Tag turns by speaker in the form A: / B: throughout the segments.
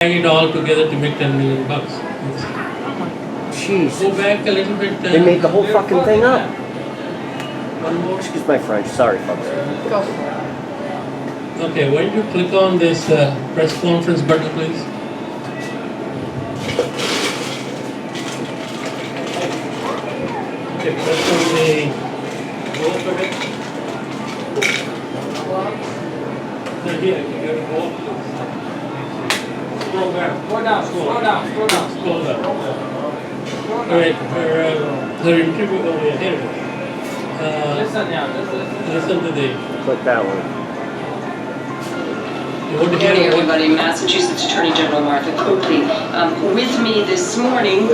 A: it all together to make 10 million bucks.
B: Jeez.
A: Go back a little bit.
B: They made the whole fucking thing up.
A: One more.
B: Excuse my French. Sorry, folks.
C: Go.
A: Okay, why don't you click on this press conference button, please? Okay, press on the go for it. Here, you got to go. Scroll back.
C: Scroll down, scroll down, scroll down.
A: Scroll down. All right, her interview over here. Here it is.
C: Listen now, just listen.
A: Listen to the.
B: Click that one.
A: You want to
D: Good morning,
A: hear what?
D: everybody. Massachusetts Attorney General Martha Coakley. With me this morning,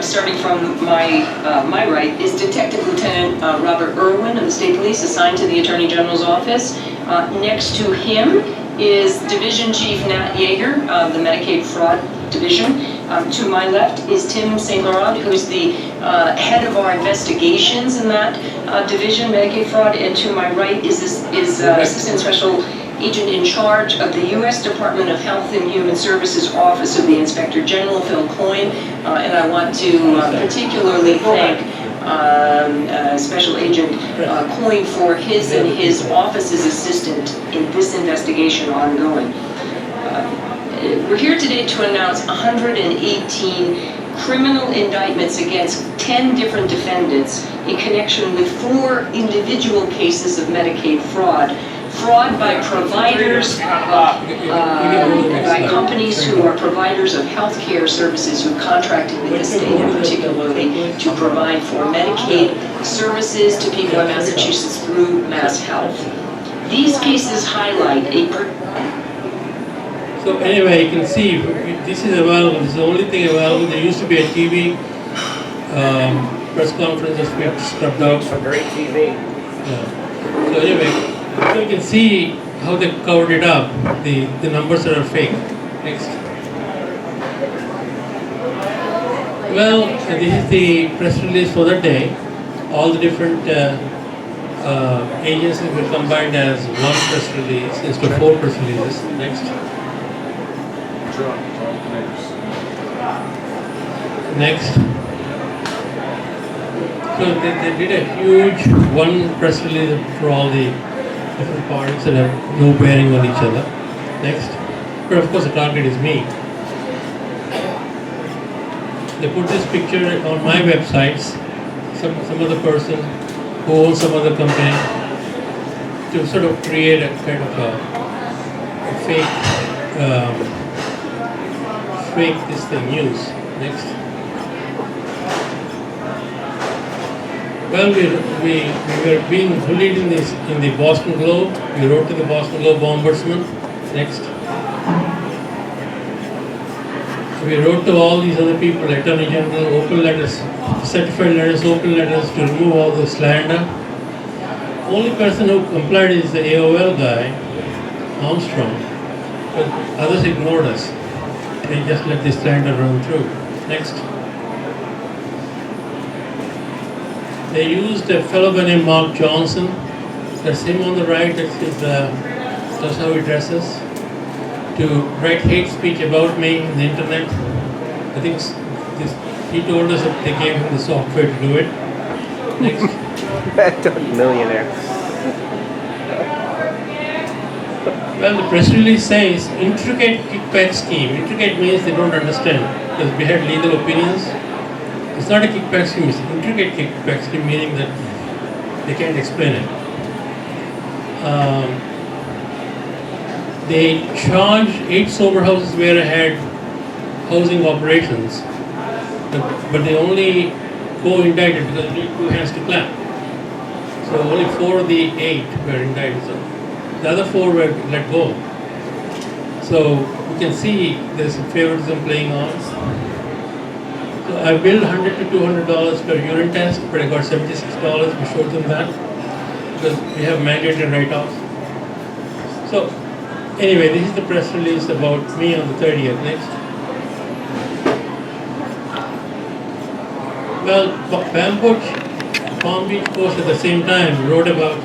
D: starting from my right, is Detective Lieutenant Robert Irwin of the State Police, assigned to the Attorney General's office. Next to him is Division Chief Nat Yeager of the Medicaid Fraud Division. To my left is Tim St. Laurent, who's the head of our investigations in that division, Medicaid Fraud. And to my right is Assistant Special Agent in charge of the U.S. Department of Health and Human Services Office of the Inspector General, Phil Coyne. And I want to particularly thank Special Agent Coyne for his and his office's assistance in this investigation ongoing. We're here today to announce 118 criminal indictments against 10 different defendants in connection with 4 individual cases of Medicaid fraud. Fraud by providers, by companies who are providers of health care services who contracted with the state, particularly to provide for Medicaid services to people in Massachusetts through Mass Health. These cases highlight
A: So anyway, you can see this is available. This is the only thing available. There used to be a TV press conference that's been scrubbed out.
B: A great TV.
A: Yeah. So anyway, so you can see how they covered it up. The numbers are fake. Next. Well, this is the press release for the day. All the different agencies were combined as one press release instead of 4 press releases. Next. Next. So they did a huge one press release for all the different parts that have no bearing on each other. Next. But of course the target is me. They put this picture on my websites, some other person who owns some other company, to sort of create a kind of a fake this thing news. Next. Well, we were being bullied in the Boston Globe. We wrote to the Boston Globe ombudsman. Next. We wrote to all these other people, Attorney General, open letters, certified letters, open letters to remove all the slander. Only person who complied is the AOL guy, Armstrong, but others ignored us. They just let the slander run through. Next. They used a fellow by name Mark Johnson. That's him on the right. That's how he dresses. To write hate speech about me on the internet. I think he told us that they gave him the software to do it. Next.
B: Millionaire.
A: Well, the press release says intricate kickback scheme. Intricate means they don't understand because we had legal opinions. It's not a kickback scheme, it's an intricate kickback scheme, meaning that they can't explain it. They charged 8 sober houses where I had housing operations, but they only co-indicted because they need 2 hands to clap. So only 4 of the 8 were indicted. So the other 4 were let go. So you can see there's some favoritism playing on. So I billed $100 to $200 per urine test, but I got $76. We showed them that because we have mandatory write-offs. So anyway, this is the press release about me on the 30th. Next. Well, Palm Beach Post at the same time wrote about.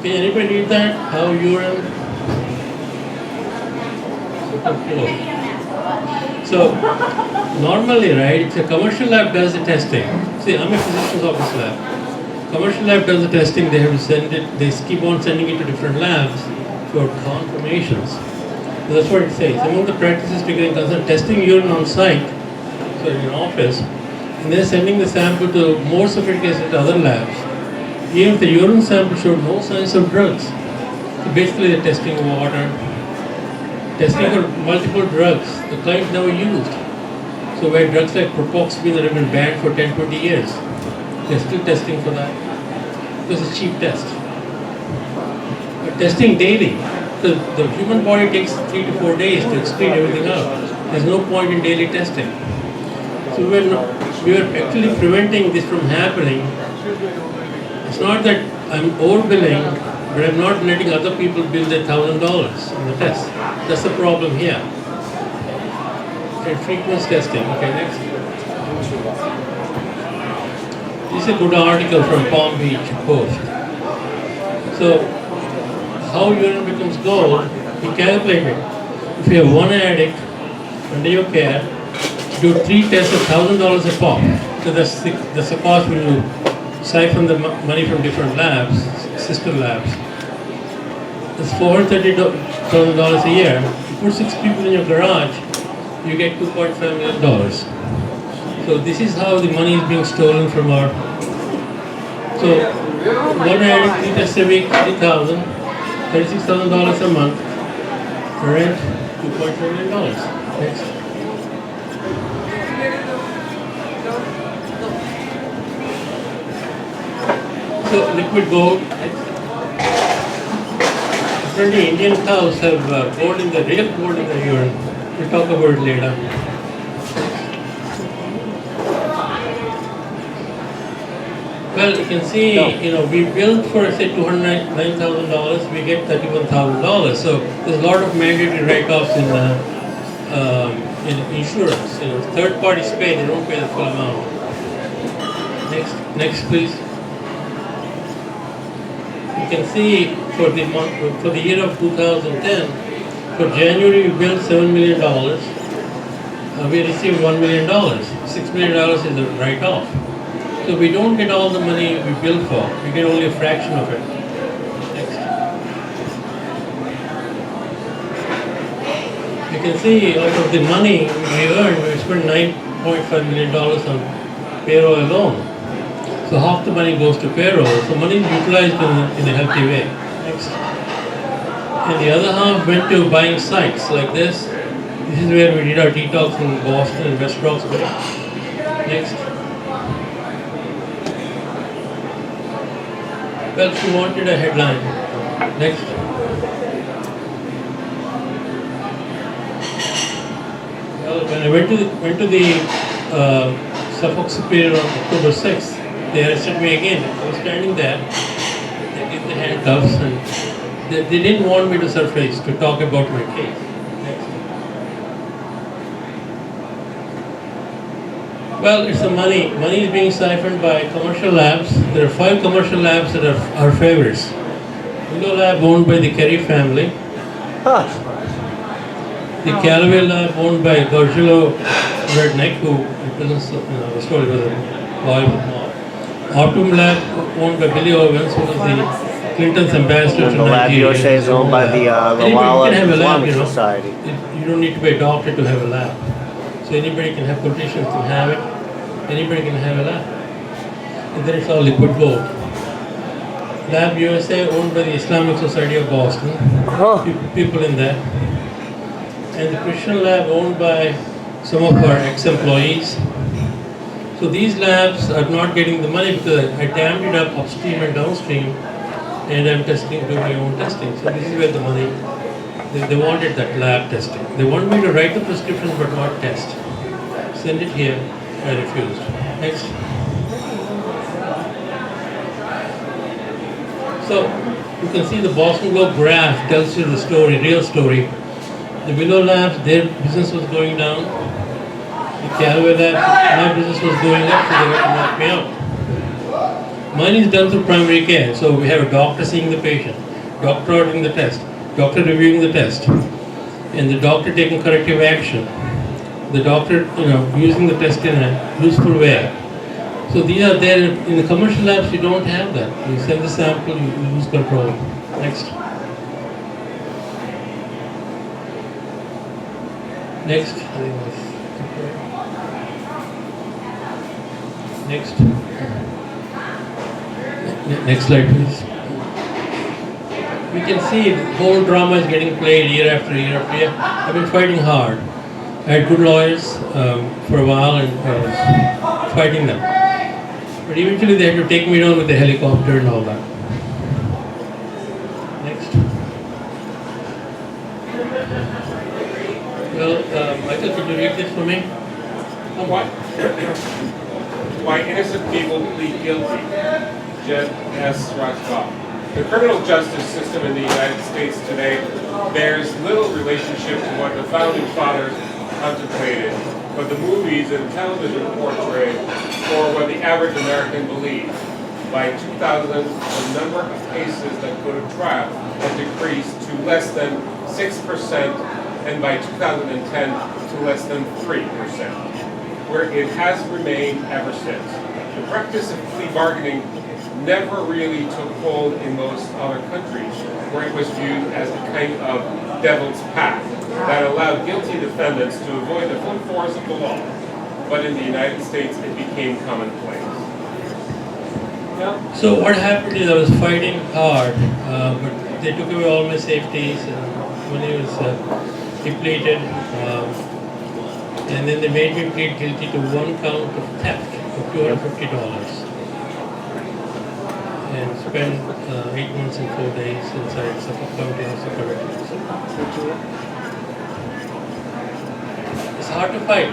A: Can anybody read that? How urine. So normally, right, if a commercial lab does the testing, see, I'm a physician's office lab. Commercial lab does the testing, they have to send it, they keep on sending it to different labs for confirmations. So that's what it says. Among the practices taken concern testing urine on site, so in an office, and then sending the sample to more sophisticated other labs. Even if the urine sample showed no signs of drugs. So basically they're testing water, testing for multiple drugs the client never used. So where drugs like propoxamine that have been banned for 10-20 years, they're still testing for that. Because it's a cheap test. But testing daily, the human body takes 3 to 4 days to excrete everything out. There's no point in daily testing. So we are actually preventing this from happening. It's not that I'm overbilling, but I'm not letting other people bill their $1,000 on the test. That's the problem here. And frequency testing. Okay, next. This is a good article from Palm Beach Post. So, how urine becomes gold, we calculated. If you have one addict under your care, do 3 tests at $1,000 a pop. So that's the cost when you siphon the money from different labs, sister labs. That's $430,000 a year. You put 6 people in your garage, you get $2.5 million. So this is how the money is being stolen from our. So one addict, 3 tests a week, $3,000, $36,000 a month. Rent, $2.5 million. Next. So liquid gold. Apparently Indian cows have gold in the real gold in the urine. We'll talk about it later. Well, you can see, we billed for say $209,000, we get $31,000. So there's a lot of mandatory write-offs in insurance. Third parties pay, they don't pay the full amount. Next, please. You can see for the year of 2010, for January we billed $7 million. We received $1 million. $6 million is the write-off. So we don't get all the money we bill for. We get only a fraction of it. Next. You can see out of the money we earned, we spent $9.5 million on payroll alone. So half the money goes to payroll. So money is utilized in a healthy way. Next. And the other half went to buying sites like this. This is where we did our detox in Boston and West Roxbury. Next. Well, she wanted a headline. Next. Well, when I went to the Suffolk Superior on October 6th, they arrested me again. I was standing there. They gave the handcuffs and they didn't want me to surface to talk about my case. Next. Well, it's the money. Money is being siphoned by commercial labs. There are 5 commercial labs that are our favorites. Willow Lab owned by the Kerry family. The Callaway Lab owned by Gorgillo Redneck, who represents the story was a boy with mom. Autumn Lab owned by Billy Owens, who was the Clinton's ambassador to
B: The Lab
A: Nigeria.
B: USA is owned by the
A: Anybody can have a lab,
B: Islamic Society.
A: You don't need to be a doctor to have a lab. So anybody can have, politicians can have it, anybody can have a lab. And then it's all liquid gold. Lab USA owned by the Islamic Society of Boston, people in there. And the Christian Lab owned by some of our ex-employees. So these labs are not getting the money because I dammed it up upstream and downstream, and I'm doing my own testing. So this is where the money, they wanted that lab testing. They wanted me to write the prescriptions but not test. Send it here, I refused. Next. So you can see the Boston Globe graph tells you the story, real story. The Willow Labs, their business was going down. The Callaway Lab, my business was going up, so they had to knock me out. Mine is done through primary care, so we have a doctor seeing the patient, doctor ordering the test, doctor reviewing the test, and the doctor taking corrective action. the doctor, using the test in a useful way. So these are there in the commercial labs. You don't have that. You send the sample, you lose control. Next. Next. Next. Next slide, please. We can see the whole drama is getting played year after year after year. I've been fighting hard. I had good lawyers for a while and I was fighting them. But eventually they had to take me down with the helicopter and all that. Next. Well, Michael, could you read this for me?
E: Why innocent people plead guilty. Jed S. Rajkov. The criminal justice system in the United States today bears little relationship to what the founding fathers contemplated, what the movies and television portray, or what the average American believes. By 2000, the number of cases that go to trial had decreased to less than 6%, and by 2010 to less than 3%, where it has remained ever since. The practice of plea bargaining never really took hold in most other countries, where it was viewed as a kind of devil's pact that allowed guilty defendants to avoid the full force of the law. But in the United States, it became commonplace. Yeah.
A: So what happened is I was fighting hard, but they took away all my safeties and money was depleted. And then they made me plead guilty to one count of theft of $250. And spent 8 months and 4 days inside Suffolk County House of Corrections. It's hard to fight.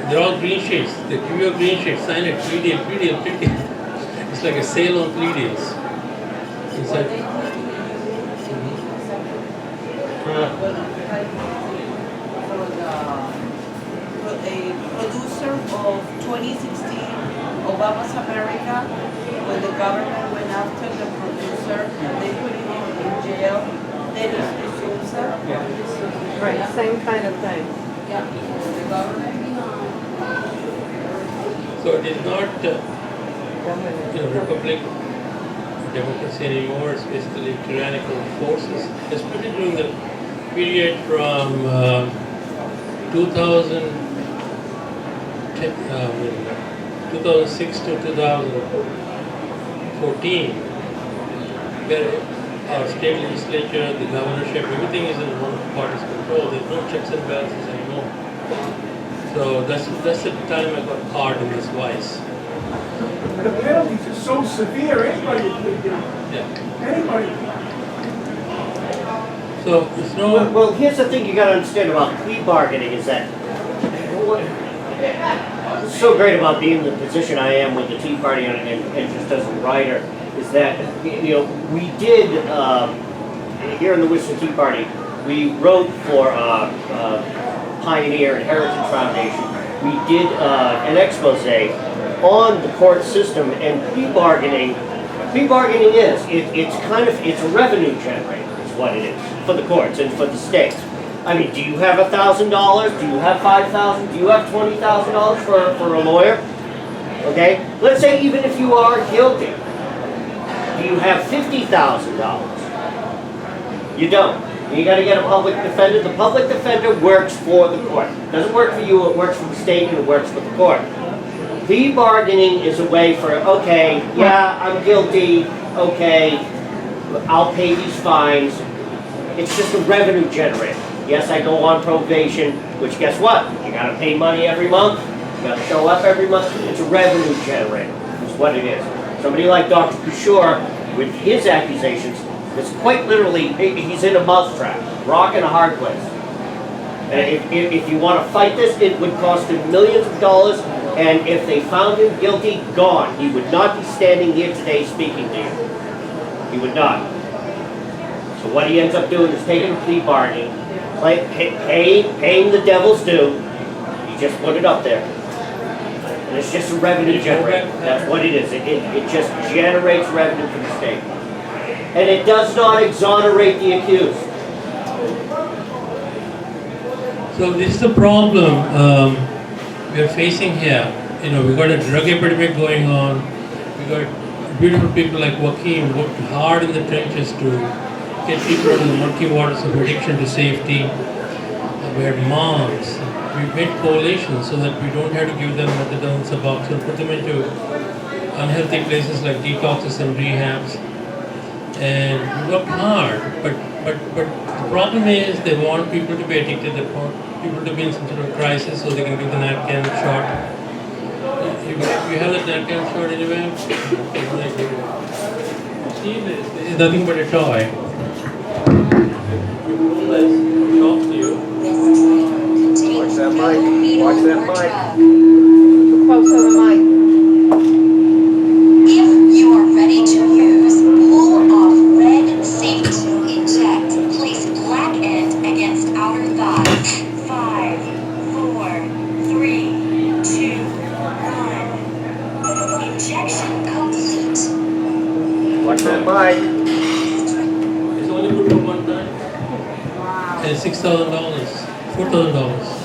A: They're all green sheets. They give you a green sheet, sign it, plea deal, plea deal, plea deal. It's like a sale on plea deals. Inside.
F: A producer of 2016 Obama's America, when the government went after the producer and they put him in jail, Dennis D'Souza.
G: Yeah. Right, same kind of thing.
F: Yeah, the government.
A: So it is not republic, democracy anymore. It's basically tyrannical forces, especially during the period from 2006 to 2014, where our state legislature, the governorship, everything is in one party's control. There's no checks and balances anymore. So that's the time I got caught in this vice.
H: The penalties are so severe, anybody would plead guilty.
A: Yeah.
H: Anybody.
A: So there's no.
B: Well, here's the thing you got to understand about plea bargaining is that what's so great about being in the position I am with the Tea Party and just as a writer is that we did here in the Worcester Tea Party we wrote for Pioneer and Heritage Foundation. We did an expose on the court system and plea bargaining. Plea bargaining is it's a revenue generator is what it is for the courts and for the states. I mean, do you have $1,000? Do you have $5,000? Do you have $20,000 for a lawyer? Okay, let's say even if you are guilty, do you have $50,000? You don't. You got to get a public defender. The public defender works for the court. It doesn't work for you. It works for the state and it works for the court. Plea bargaining is a way for, okay, yeah, I'm guilty. Okay, I'll pay these fines. It's just a revenue generator. Yes, I go on probation, which guess what? You got to pay money every month. You got to show up every month. It's a revenue generator. Is what it is. Somebody like Dr. Kishore, with his accusations, is quite literally, he's in a mousetrap, rock in a hard place. And if you want to fight this, it would cost him millions of dollars, and if they found him guilty, gone. He would not be standing here today speaking to you. He would not. So what he ends up doing is taking a plea bargaining, paying the devil's due. He just put it up there. And it's just a revenue generator. That's what it is. It just generates revenue for the state. And it does not exonerate the accused.
A: So this is the problem we are facing here. You know, we've got a drug epidemic going on. We've got beautiful people like Joaquin worked hard in the trenches to get people out of the murky waters of addiction to safety. We had moms. We made coalitions so that we don't have to give them methadone, Suboxone, put them into unhealthy places like detoxes and rehabs. And we worked hard, but the problem is they want people to be addicted, they want people to be in some sort of crisis so they can give the Narcan shot. You have that Narcan shot anywhere? See this is nothing but a toy. Shocks you.
I: Watch that mic. Watch that mic.
G: Close to the mic.
J: If you are ready to use, pull off red safe to inject. Place black end against outer thigh. 5, 4, 3, 2, 1. Injection complete.
I: Watch that mic.
A: It's only good for one time. And $6,000, $4,000.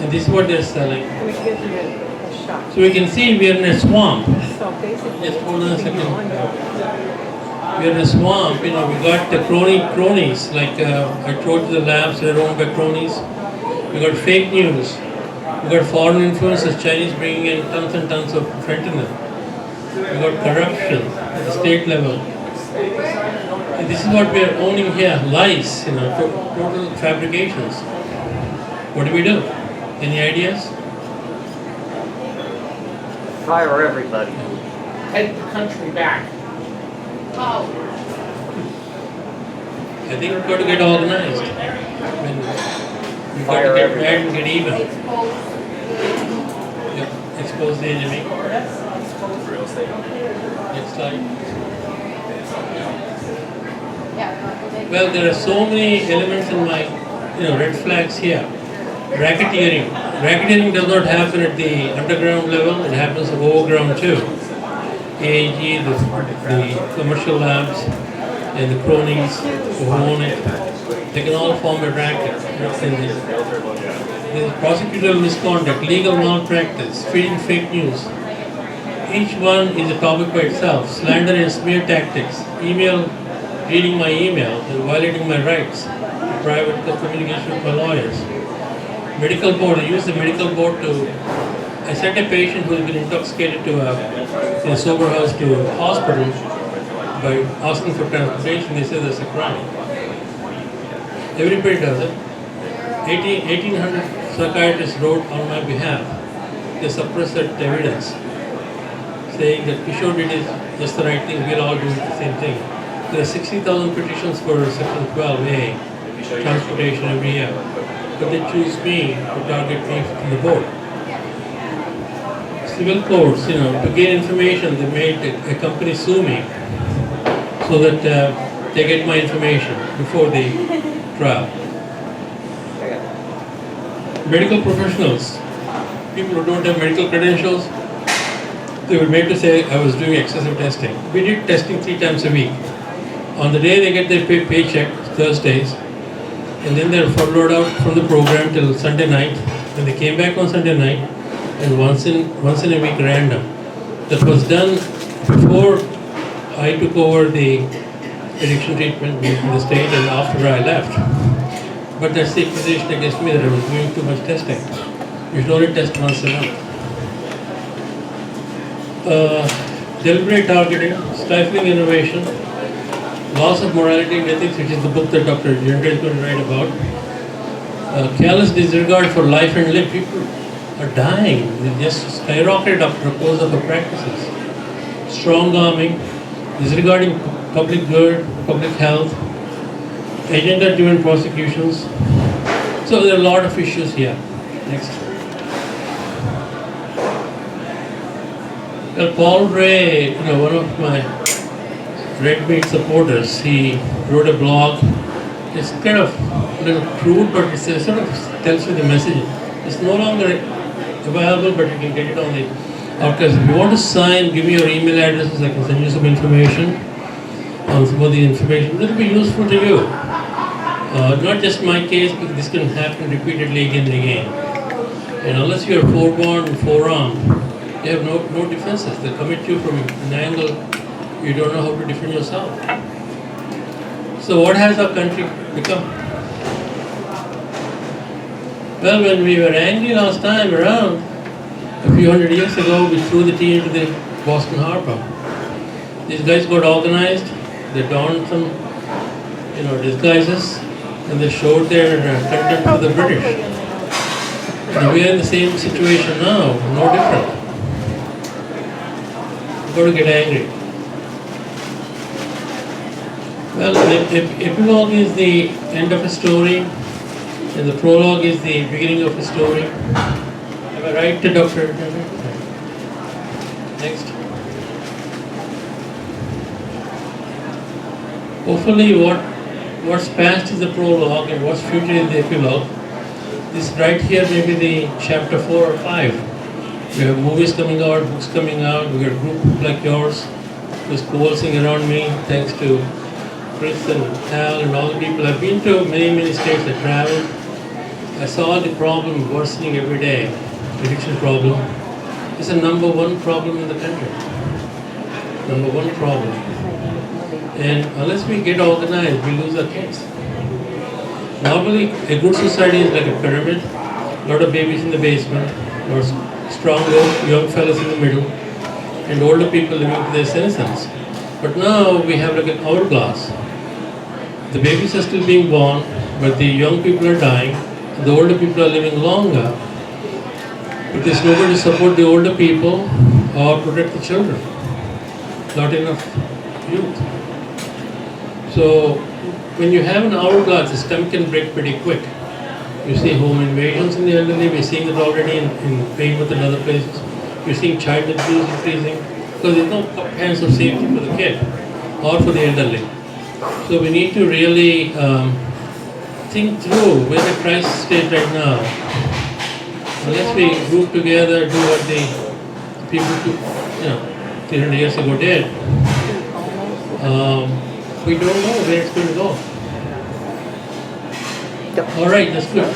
A: And this is what they're selling.
G: We give you a shot.
A: So we can see we are in a swamp.
G: So basically.
A: Just hold on a second. We are in a swamp, you know, we got the cronies, like I told you the labs are owned by cronies. We got fake news. We got foreign influences, Chinese bringing in tons and tons of fentanyl. We got corruption at the state level. And this is what we are owning here, lies, you know, total fabrications. What do we do? Any ideas?
I: Fire everybody.
H: Take the country back.
A: I think we've got to get organized. I mean, we've got to get mad and get even. Yep. Expose the enemy. Next slide. Well, there are so many elements in my, red flags here. Racketeering. Racketeering does not happen at the underground level, it happens overground too. AAG, the commercial labs, and the cronies who own it, they can all form a racket. There's prosecutorial misconduct, legal malpractice, feeding fake news. Each one is a topic by itself. Slander and smear tactics, reading my email and violating my rights, private communication with my lawyers. Medical board, I use the medical board I sent a patient who has been intoxicated in a sober house to a hospital by asking for transportation. They say that's a crime. Everybody does it. 1,800 psychiatrists wrote on my behalf. They suppressed that evidence, saying that Kishore did just the right thing, we'll all do the same thing. There are 60,000 petitions for Section 12A, transportation every year. But they choose me to target me from the board. Civil courts, to gain information, they made a company sue me so that they get my information before the trial. Medical professionals, people who don't have medical credentials, they were made to say I was doing excessive testing. We did testing 3 times a week. On the day they get their paycheck, Thursdays, and then they're followed out from the program till Sunday night. When they came back on Sunday night, and once in a week random. That was done before I took over the addiction treatment in the state and after I left. But that's the accusation against me that I was doing too much testing. You should only test once a month. Deliberate targeting, stifling innovation, loss of morality and ethics, which is the book that Dr. Jindra is going to write about. Careless disregard for life and limb. People are dying. They just skyrocketed after a course of our practices. Strong arming, disregarding public good, public health, agenda-driven prosecutions. So there are a lot of issues here. Next. Well, Paul Ray, one of my Red Meat supporters, he wrote a blog. It's kind of a little crude, but it sort of tells you the message. It's no longer available, but you can get it on the archives. If you want to sign, give me your email addresses. I can send you some information on some of the information. It will be useful to you. Not just my case, but this can happen repeatedly again and again. And unless you are forewarned and forearmed, you have no defenses. They come at you from an angle you don't know how to defend yourself. So what has our country become? Well, when we were angry last time around, a few hundred years ago, we threw the tea into the Boston Harbor. These guys got organized, they donned some, disguises, and they showed their contempt for the British. And we are in the same situation now, no different. We've got to get angry. Well, the epilogue is the end of a story, and the prologue is the beginning of a story. Am I right, Doctor? Next. Hopefully what's past is the prologue and what's future is the epilogue. This right here may be the chapter 4 or 5. We have movies coming out, books coming out, we got a group like yours who's coalescing around me, thanks to Chris and Al and all the people. I've been to many states, I traveled. I saw the problem worsening every day, addiction problem. It's a number one problem in the country. Number one problem. And unless we get organized, we lose our kids. Normally, a good society is like a pyramid. A lot of babies in the basement, or stronger young fellas in the middle, and older people living to their innocence. But now we have like an hourglass. The babies are still being born, but the young people are dying. The older people are living longer. But there's nobody to support the older people or protect the children. Not enough youth. So when you have an hourglass, the stem can break pretty quick. You see home invasions in the elderly. We're seeing it already in Weymouth and other places. We're seeing child abuse increasing because there's no hands of safety for the kid or for the elderly. So we need to really think through we're in a crisis state right now. Unless we group together, do what the people 300 years ago did, we don't know where it's going to go. All right, that's good.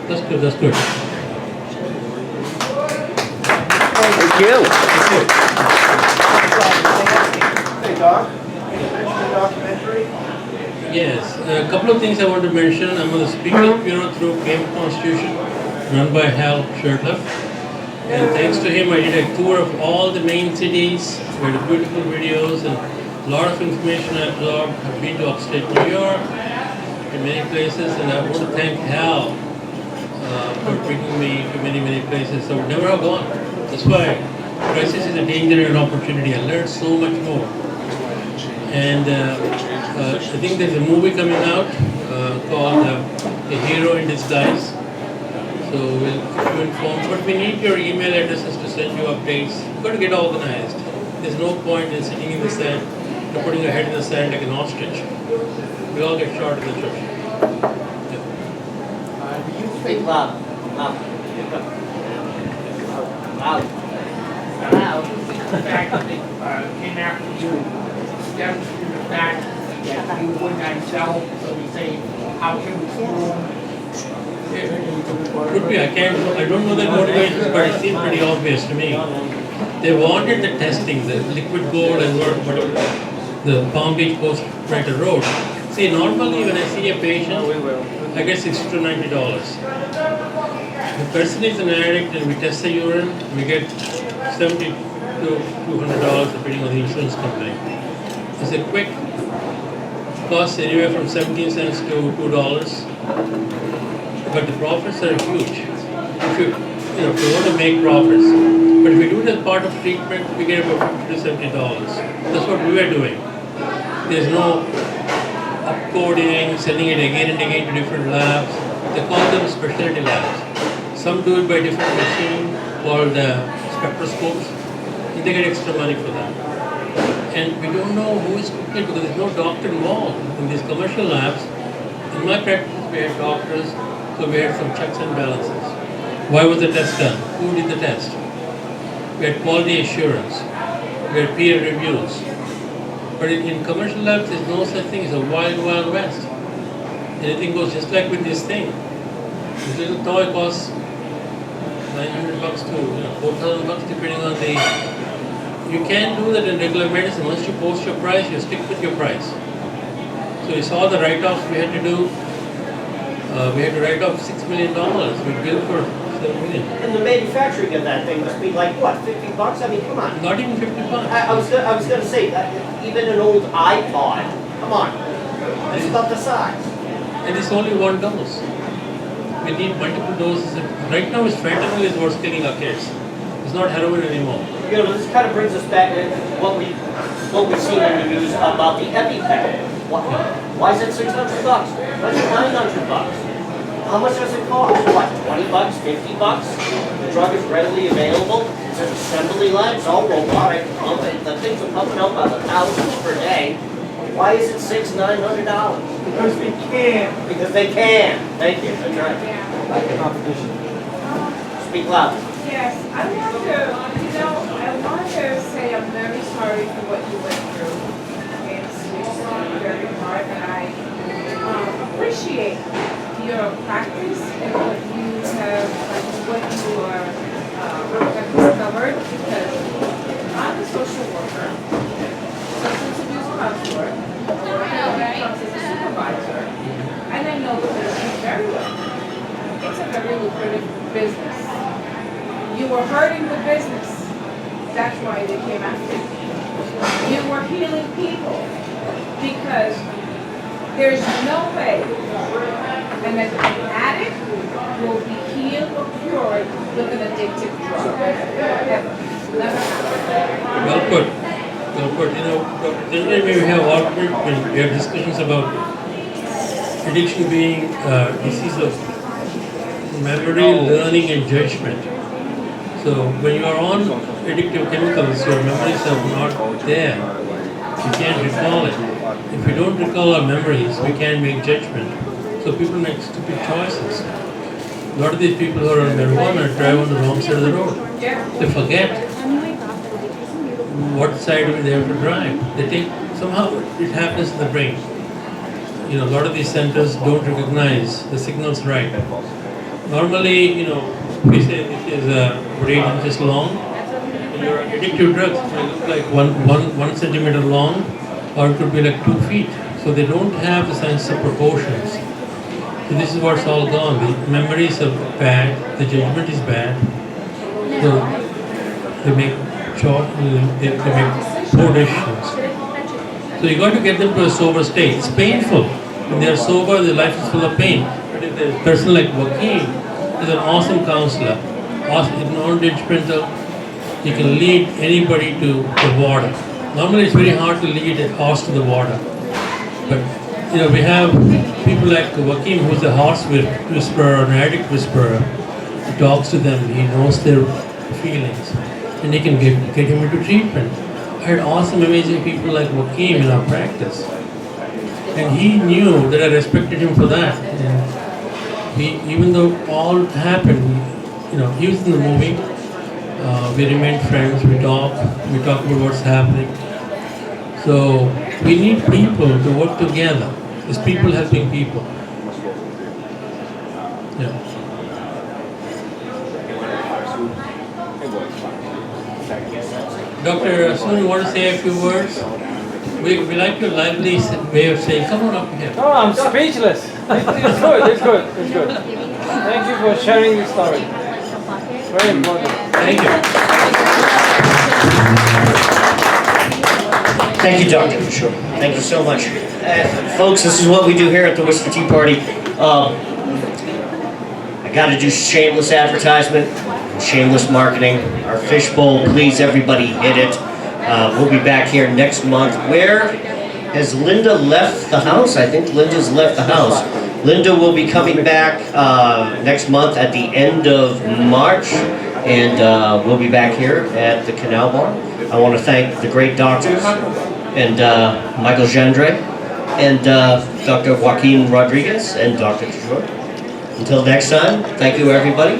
A: That's good.
B: Thank you.
H: Hey, Doc, you mentioned the documentary?
A: Yes, a couple of things I want to mention. I'm on the Speakers Bureau through Game Constitution, run by Hal Shurtleff. And thanks to him, I did a tour of all the main cities. We had beautiful videos and a lot of information I absorbed. I've been to upstate New York, in many places, and I want to thank Hal for bringing me to many places. I would never have gone. That's why crisis is a danger and an opportunity. I learned so much more. And I think there's a movie coming out called The Hero in Disguise. So we'll keep you informed. But we need your email addresses to send you updates. You've got to get organized. There's no point in sitting in the sand or putting your head in the sand like an ostrich. We all get shot in the church.
B: Speak loud. Loud.
H: The fact that they came after you stems from the fact that you would not sell, so we say, how can we sue them?
A: Could be, I don't know their motivations, but it seemed pretty obvious to me. They wanted the testing, the liquid gold and whatever, the Palm Beach Coast Center Road. See, normally when I see a patient, I get $60 to $90. The person is an addict and we test the urine, we get $70 to $200 depending on the insurance company. It's a quick cost anywhere from 17 cents to $2. But the profits are huge. If you want to make profits. But if we do it as part of treatment, we get about $50 to $70. That's what we were doing. There's no upcoding, sending it again and again to different labs. They call them specialty labs. Some do it by different machine called spectroscopes, and they get extra money for that. And we don't know who is cooking because there's no doctor involved in these commercial labs. In my practice, we had doctors, so we had some checks and balances. Why was the test done? Who did the test? We had quality assurance. We had peer reviews. But in commercial labs, there's no such thing as a wild, wild west. Anything goes just like with this thing. This little toy costs $900 to $4,000 depending on the. You can't do that in regular medicine. Once you post your price, you stick with your price. So we saw the write-offs we had to do. We had to write off $6 million. We billed for $7 million.
B: And the manufacturing of that thing must be like, what, $50? I mean, come on.
A: Not even $50.
B: I was gonna say, even an old iPod, come on, it's about the size.
A: And it's only one dose. We need multiple doses. Right now, fentanyl is what's killing our kids. It's not heroin anymore.
B: You know, this kind of brings us back to what we've seen in the news about the EpiPen. Why is it $600? Why is it $900? How much does it cost? What, $20, $50? The drug is readily available. It's an assembly line. It's all robotic. The things are pumping out by the thousands per day. Why is it $600, $900?
H: Because we can.
B: Because they can. Thank you. That's right.
H: Like a competition.
B: Speak loud.
K: Yes, I want to say I'm very sorry for what you went through. It's very hard, and I appreciate your practice and what you have discovered, because I'm a social worker, substance abuse counselor, I was a supervisor, and I know the business very well. It's a very lucrative business. You were hurting the business. That's why they came after you. You were healing people because there's no way an addict will be healed or cured with an addictive drug. Ever. Never happened.
A: Well put. Well put. Generally we have argument when we have discussions about addiction being disease of memory, learning, and judgment. So when you are on addictive chemicals, your memories are not there. You can't recall it. If we don't recall our memories, we can't make judgment. So people make stupid choices. A lot of these people who are on marijuana drive on the wrong side of the road. They forget what side they have to drive. They take, somehow it happens in the brain. A lot of these centers don't recognize the signals right. Normally, we say it is 8 inches long. Your addictive drugs may look like one centimeter long, or it could be like 2 feet. So they don't have the sense of proportions. So this is what's all gone. The memories are bad, the judgment is bad. So they make they make poor decisions. So you got to get them to a sober state. It's painful. When they are sober, their life is full of pain. But if there's a person like Joaquin, he's an awesome counselor, awesome, non-judgmental. He can lead anybody to the water. Normally it's very hard to lead a horse to the water. But we have people like Joaquin, who's a horse whisperer, an addict whisperer. He talks to them, he knows their feelings, and he can get him into treatment. I had awesome, amazing people like Joaquin in our practice. And he knew that I respected him for that. And even though all happened, he was in the movie. We remained friends. We talk about what's happening. So we need people to work together. It's people helping people. Yeah. Dr. Soon, you want to say a few words? We like your lively way of saying, come on up here.
C: No, I'm speechless. It's good, it's good, it's good. Thank you for sharing the story. Very important.
A: Thank you.
B: Thank you, Dr. Kishore. Thank you so much. Folks, this is what we do here at the Whiskey Tea Party. I got to do shameless advertisement, shameless marketing. Our fishbowl, please everybody hit it. We'll be back here next month. Where has Linda left the house? I think Linda's left the house. Linda will be coming back next month at the end of March, and we'll be back here at the Canal Bar. I want to thank the great doctors and Michael Gendre and Dr. Joaquin Rodriguez and Dr. Kishore. Until next time, thank you everybody.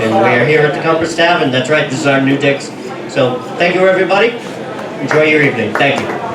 B: And we are here at the Compass Tavern. That's right, this is our new Dick's. So thank you everybody. Enjoy your evening. Thank you.